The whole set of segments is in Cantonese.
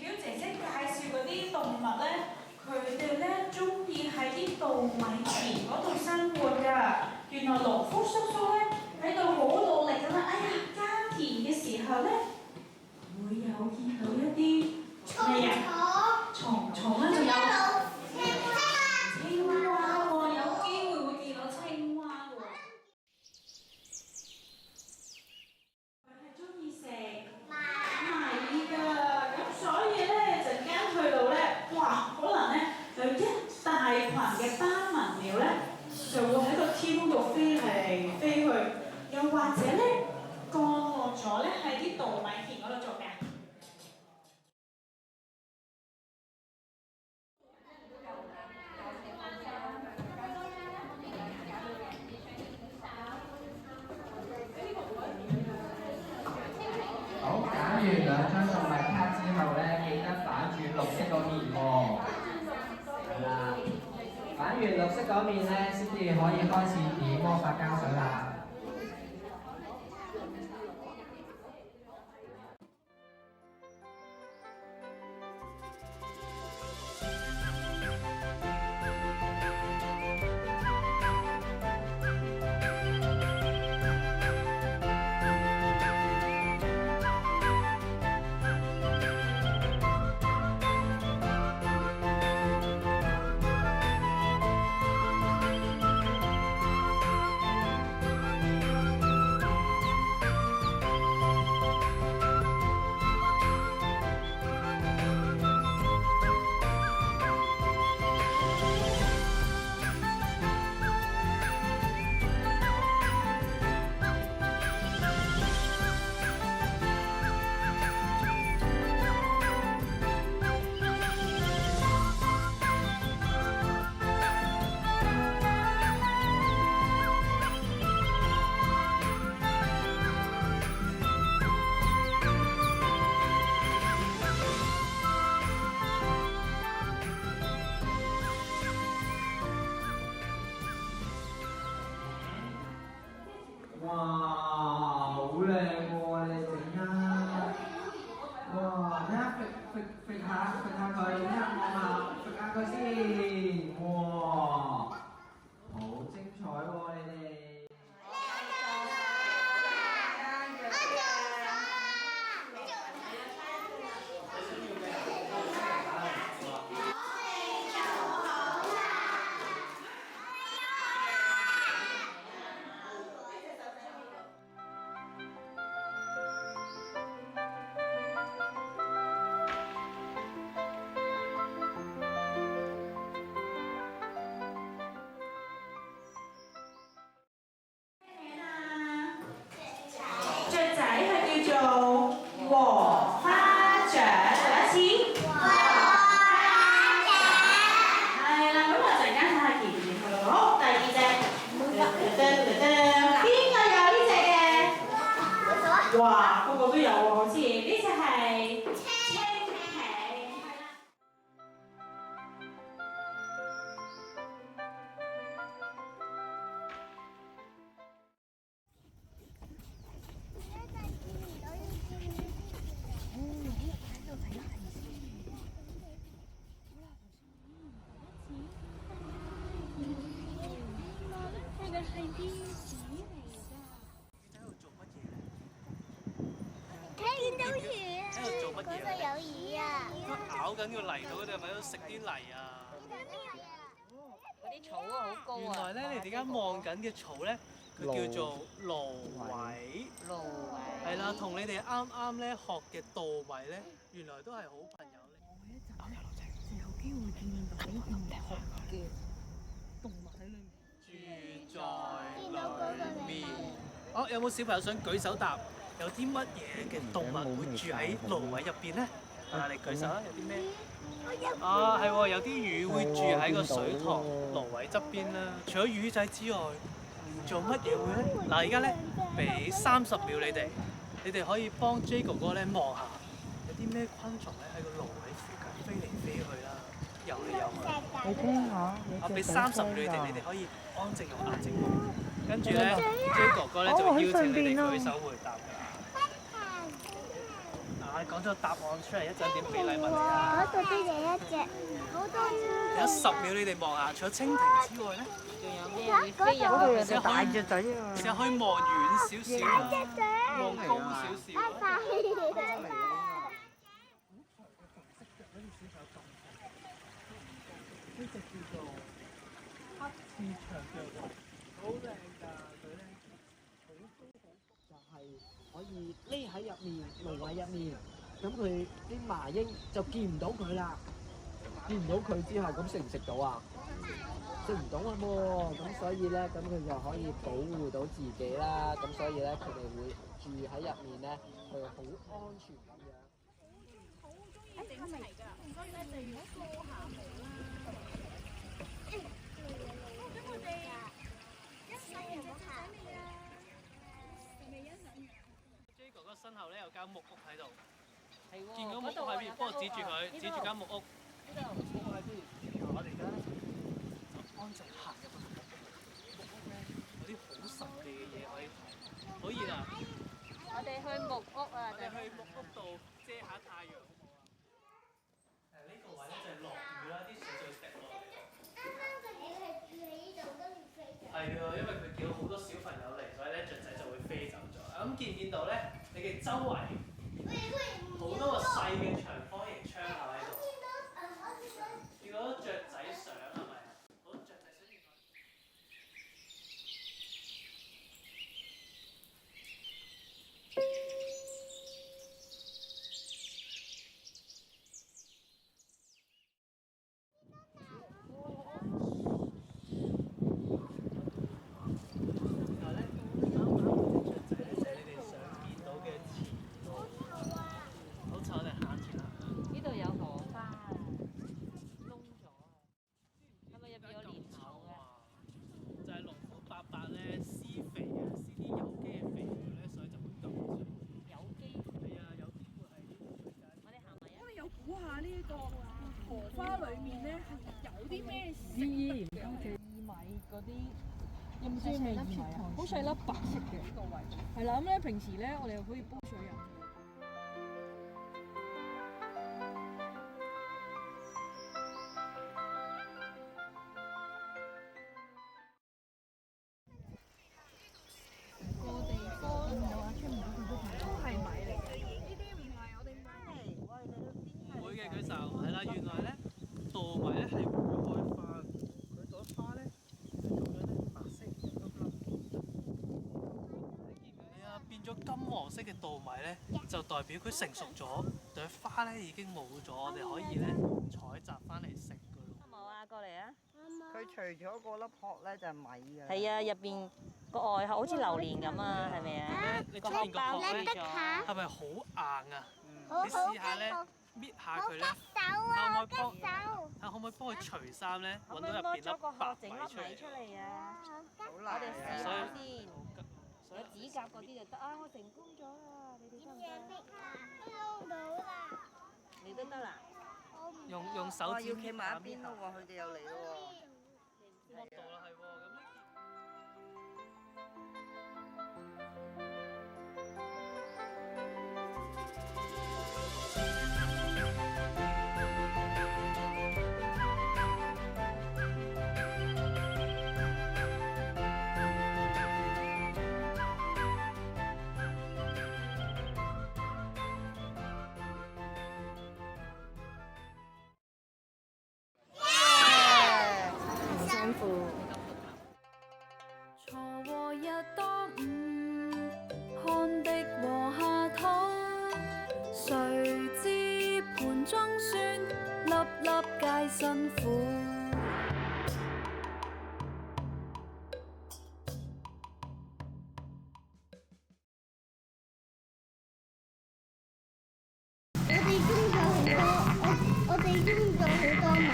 曉姐姐介紹嗰啲動物咧，佢哋咧中意喺啲稻米田嗰度生活㗎。原來農夫叔叔咧喺度好努力咁樣，耕田嘅時候咧，會有見到一啲咩啊？蟲蟲啦，仲有青蛙喎，有機會會見到青蛙喎。佢係中意食米㗎，咁所以咧陣間去到咧，哇，可能咧有一大群嘅斑紋鳥咧，就會喺個天空度飛嚟飛去，又或者咧降落咗咧喺啲稻米田嗰度做咩啊？好，揀完兩張動物卡之後咧，記得反轉綠色嗰面喎。係啦，反完綠色嗰面咧，先至可以開始點魔法膠水啦。哇，好靚喎！你整啊！哇，睇下揈下佢，睇下望下，揈下佢先。哇，好精彩喎！你哋。雀仔係叫做禾花雀，第一次。禾花雀。係啦，咁我陣間睇下見唔見佢咯。好，第二隻。邊個有呢隻嘅？哇，個個都有喎，好似呢隻係青皮，係啦。見到魚啊！喺度做乜嘢？嗰度有魚啊！咬緊個泥土，佢哋係咪喺度食啲泥啊？嗰啲草啊好高啊！原來咧，你哋而家望緊嘅草咧，佢叫做蘆葦。蘆葦係啦，同你哋啱啱咧學嘅稻米咧，原來都係好朋友嚟。有機會見到唔同嘅動物喺裏面。住在裏面。哦，有冇小朋友想舉手答？有啲乜嘢嘅動物會住喺蘆葦入邊咧？啊，你舉手啊！有啲咩？啊，係喎，有啲魚會住喺個水塘蘆葦側邊啦。除咗魚仔之外，做乜嘢會咧？嗱，而家咧俾30秒你哋可以幫 J 哥哥咧望下，有啲咩昆蟲咧喺個蘆葦附近飛嚟飛去啦，游嚟游去。你聽下，我俾30秒你哋可以安靜用眼睛望，跟住咧 J 哥哥咧就會邀請你哋舉手回答㗎。你講咗個答案出嚟，一陣點俾禮物你啊？嗰度都有一隻，好多有10秒你哋望下，除咗蜻蜓之外咧，仲有咩會飛入去嘅大隻仔啊？試下可以望遠少少啊，望高少少啊。呢隻叫做黑翅長腳鷸，好靚㗎佢咧，好高好高，就係可以匿喺入面蘆葦入面，咁佢啲麻鷹就見唔到佢啦，見唔到佢之後，咁食唔食到啊？食唔到啊喎，咁所以咧，咁佢就可以保護到自己啦，咁所以咧，佢哋會住喺入面咧，佢好安全咁樣。J 哥哥身後咧有間木屋喺度，見到木屋喺邊？幫我指住佢，指住間木屋。呢度木屋喺邊？我哋而家咧就安靜行入去木屋咧，有啲好神秘嘅嘢可以睇。可以啦，我哋去木屋啊！我哋去木屋度遮下太陽好唔好啊？呢個位咧就係落雨啦，啲水就會滴落嚟。係啊，因為佢見到好多小朋友嚟，所以咧雀仔就會飛走咗。咁見唔見到咧？你嘅周圍好多個細嘅長方形窗口喺度。見到雀仔相係咪？好多雀仔相見到。嗰啲有冇知咩薏米啊？好細粒白色嘅呢個位，係啦。咁咧平時咧，我哋又可以煲水飲。個地方又話出唔到咁多錢，都係米嚟嘅。呢啲唔係我哋米。唔會嘅舉手，係啦，原來咧稻米咧係會開花，佢朵花咧。變咗金黃色嘅稻米咧，就代表佢成熟咗，朵花咧已經冇咗，我哋可以咧採集翻嚟食噶咯。冇啊，過嚟啊！佢除咗個粒殼咧就係米啊。係啊，入邊個外殼好似榴蓮咁啊，係咪啊？你出面個殼咧咗，係咪好硬啊？你試下咧搣下佢咧，可唔可以幫佢除衫咧？揾到入邊粒白米出嚟啊！好難我哋試下啊！先。有指甲嗰啲就得啊！我成功咗啦，你哋得唔得？你都得啦。用手指要企埋一邊咯喎，佢哋又嚟咯喎。剝到啦，係喎，咁呢？鋤禾日當午，汗滴禾下土。誰知盤中飧，粒粒皆辛苦。我哋用咗好多米。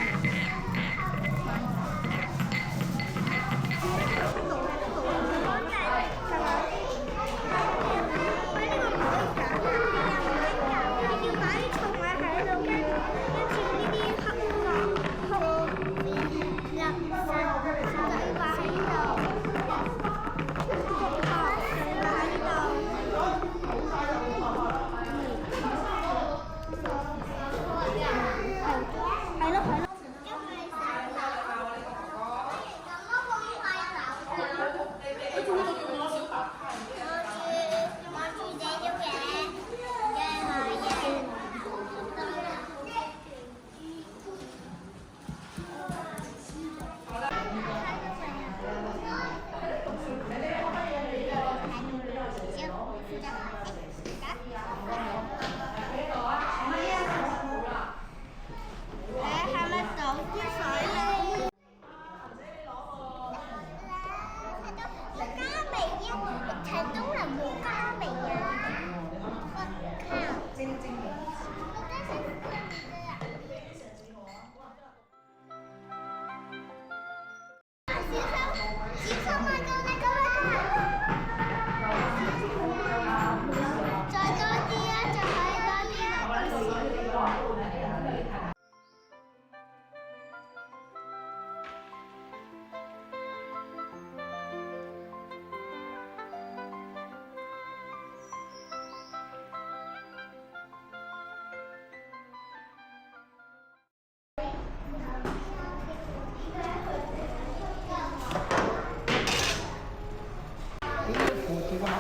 個盒，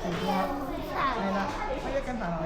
成個盒，係啦，可以一斤飯落去。